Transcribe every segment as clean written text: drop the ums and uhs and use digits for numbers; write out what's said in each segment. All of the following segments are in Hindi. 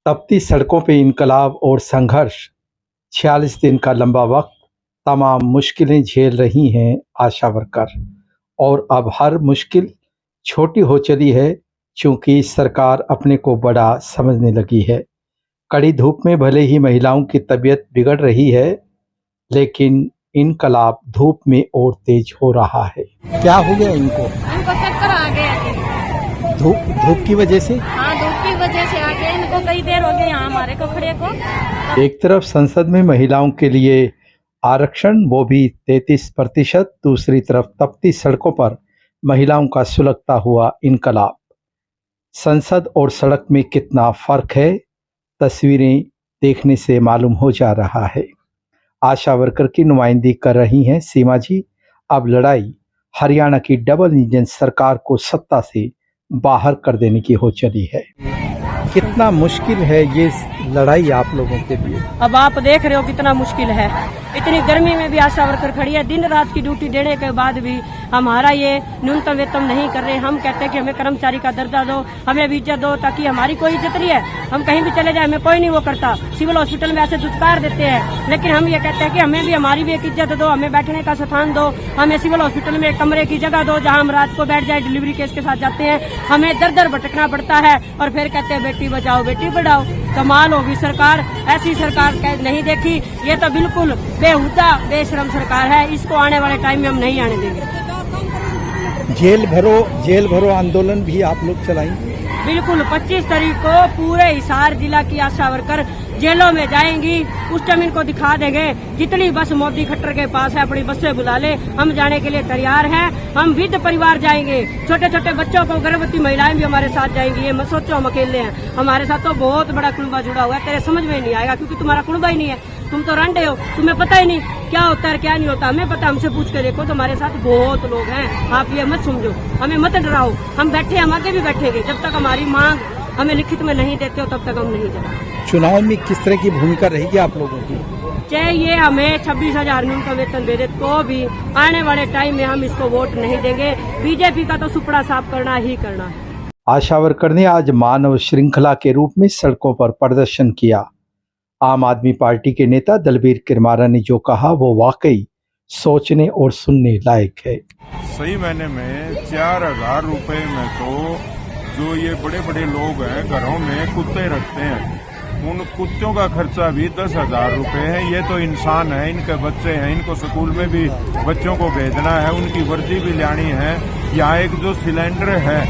तपती सड़कों पे इनकलाब और संघर्ष, 46 दिन का लंबा वक्त, तमाम मुश्किलें झेल रही हैं आशा वर्कर। और अब हर मुश्किल छोटी हो चली है, क्योंकि सरकार अपने को बड़ा समझने लगी है। कड़ी धूप में भले ही महिलाओं की तबीयत बिगड़ रही है, लेकिन इनकलाब धूप में और तेज हो रहा है। क्या हो गया इनको? चक्कर आ गया। धूप की वजह से? हाँ, धूप की वजह से आ गया। इनको कई देर हो गई यहाँ हमारे को खड़े को। एक तरफ संसद में महिलाओं के लिए आरक्षण, वो भी 33%, दूसरी तरफ तपती सड़कों पर महिलाओं का सुलगता हुआ इनकलाब। संसद और सड़क में कितना फर्क है, तस्वीरें देखने से मालूम हो जा रहा है। आशा वर्कर की नुमाइंदगी कर रही हैं सीमा जी। अब लड़ाई हरियाणा की डबल इंजन सरकार को सत्ता से बाहर कर देने की हो चली है। कितना मुश्किल है ये लड़ाई आप लोगों के लिए? अब आप देख रहे हो कितना मुश्किल है। इतनी गर्मी में भी आशा वर्कर खड़ी है। दिन रात की ड्यूटी देने के बाद भी हमारा ये न्यूनतम वेतन नहीं कर रहे। हम कहते हैं कि हमें कर्मचारी का दर्जा दो, हमें भी इज्जत दो, ताकि हमारी कोई इज्जत नहीं है। हम कहीं भी चले जाए, हमें कोई नहीं वो करता। सिविल हॉस्पिटल में ऐसे दुत्कार देते हैं, लेकिन हम ये कहते हैं कि हमें भी हमारी भी एक इज्जत दो, हमें बैठने का स्थान दो, हमें सिविल हॉस्पिटल में एक कमरे की जगह दो जहाँ हम रात को बैठ जाए। डिलीवरी केस के साथ जाते हैं, हमें दर दर भटकना पड़ता है और फिर कहते हैं बेटी बचाओ बेटी पढ़ाओ। कमाल होगी सरकार, ऐसी सरकार नहीं देखी। ये तो बिल्कुल बेहुदा बेशरम सरकार है। इसको आने वाले टाइम में हम नहीं आने देंगे। जेल भरो आंदोलन भी आप लोग चलाएंगे? बिल्कुल, 25 तारीख को पूरे हिसार जिला की आशा वर्कर जेलों में जाएंगी। उस टाइम इनको दिखा देंगे। जितनी बस मोदी खट्टर के पास है अपनी बसें बुला ले, हम जाने के लिए तैयार हैं। हम विद परिवार जाएंगे, छोटे छोटे बच्चों को, गर्भवती महिलाएं भी हमारे साथ जाएंगी। ये मत सोचो हम अकेले हैं, हमारे साथ तो बहुत बड़ा कुनबा जुड़ा हुआ है। तेरे समझ में नहीं आएगा क्योंकि तुम्हारा कुनबा ही नहीं है। तुम तो रंडे हो, तुम्हें पता ही नहीं क्या होता है क्या नहीं होता। हमें पता, हमसे पूछ के देखो। तुम्हारे साथ बहुत लोग हैं, आप ये मत समझो, हमें मत डराओ। हम बैठे, हम आगे भी बैठेंगे। जब तक हमारी मांग हमें लिखित में नहीं देते हो तब तक हम नहीं जाएंगे। चुनाव में किस तरह की भूमिका रहेगी आप लोगों की? चाहे ये हमें 26,000 न्यूनतम वेतन दे दे तो भी आने वाले टाइम में हम इसको वोट नहीं देंगे। बीजेपी का तो सुपड़ा साफ करना ही करना है। आशा वर्कर ने आज मानव श्रृंखला के रूप में सड़कों पर प्रदर्शन किया। आम आदमी पार्टी के नेता दलबीर किरमारा ने जो कहा वो वाकई सोचने और सुनने लायक है। सही महीने में 4,000 रुपए में तो जो ये बड़े बड़े लोग हैं घरों में कुत्ते रखते हैं, उन कुत्तों का खर्चा भी 10,000 रुपए है। ये तो इंसान है, इनके बच्चे हैं, इनको स्कूल में भी बच्चों को भेजना है, उनकी वर्दी भी लानी है। यहाँ एक जो सिलेंडर है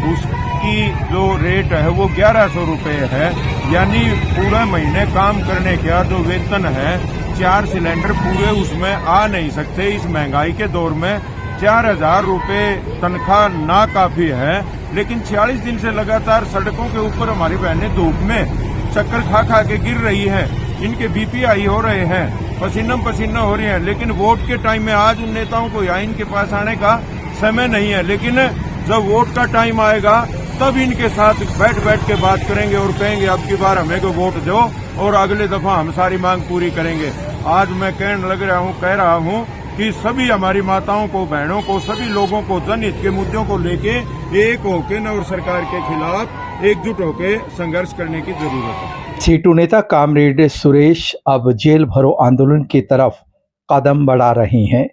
उसकी जो रेट है वो 1,100 रुपए है। यानी पूरे महीने काम करने का जो वेतन है, 4 सिलेंडर पूरे उसमें आ नहीं सकते। इस महंगाई के दौर में 4,000 रुपए तनख्वाह ना काफी है। लेकिन 46 दिन से लगातार सड़कों के ऊपर हमारी बहनें धूप में चक्कर खा खा के गिर रही है। इनके बीपी हाई हो रहे हैं, पसीना पसीना हो रहे हैं। लेकिन वोट के टाइम में आज उन नेताओं को यहाँ इनके पास आने का समय नहीं है। लेकिन जब वोट का टाइम आएगा तब इनके साथ बैठ बैठ के बात करेंगे और कहेंगे अब की बार हमें को वोट दो और अगले दफा हम सारी मांग पूरी करेंगे। आज मैं कह रहा हूँ कि सभी हमारी माताओं को, बहनों को, सभी लोगों को जनहित के मुद्दों को लेके एक होके नव सरकार के खिलाफ एकजुट होके संघर्ष करने की जरूरत है। सीटू नेता कामरेड सुरेश अब जेल भरो आंदोलन की तरफ कदम बढ़ा रहे हैं।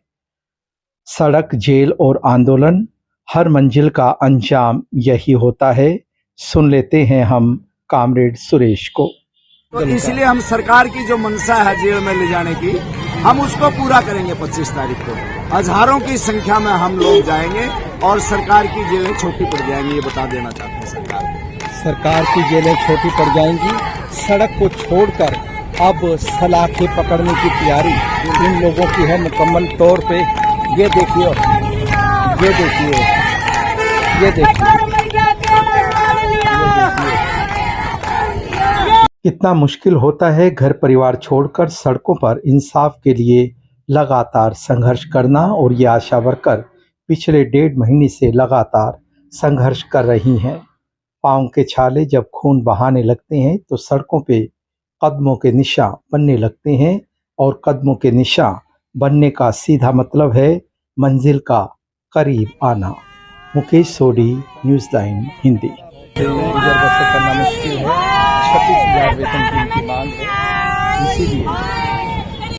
सड़क, जेल और आंदोलन, हर मंजिल का अंजाम यही होता है। सुन लेते हैं हम कामरेड सुरेश को। तो इसलिए हम सरकार की जो मंशा है जेल में ले जाने की, हम उसको पूरा करेंगे। 25 तारीख को हजारों की संख्या में हम लोग जाएंगे और सरकार की जेलें छोटी पड़ जाएंगी, ये बता देना चाहते हैं। सरकार की जेलें छोटी पड़ जाएंगी। सड़क को छोड़कर अब सलाखें पकड़ने की तैयारी इन लोगों की है मुकम्मल तौर पे। ये देखिए, ये देखिए, ये देखिए कितना मुश्किल होता है घर परिवार छोड़कर सड़कों पर इंसाफ के लिए लगातार संघर्ष करना। और ये आशा वर्कर पिछले 1.5 महीने से लगातार संघर्ष कर रही हैं। पाँव के छाले जब खून बहाने लगते हैं तो सड़कों पे कदमों के निशान बनने लगते हैं, और कदमों के निशान बनने का सीधा मतलब है मंजिल का करीब आना। मुकेश सोडी, न्यूज़ लाइन हिंदी। गुजर बसर करना मुश्किल है। 26,000 वेतन की इनकी मांग है। इसीलिए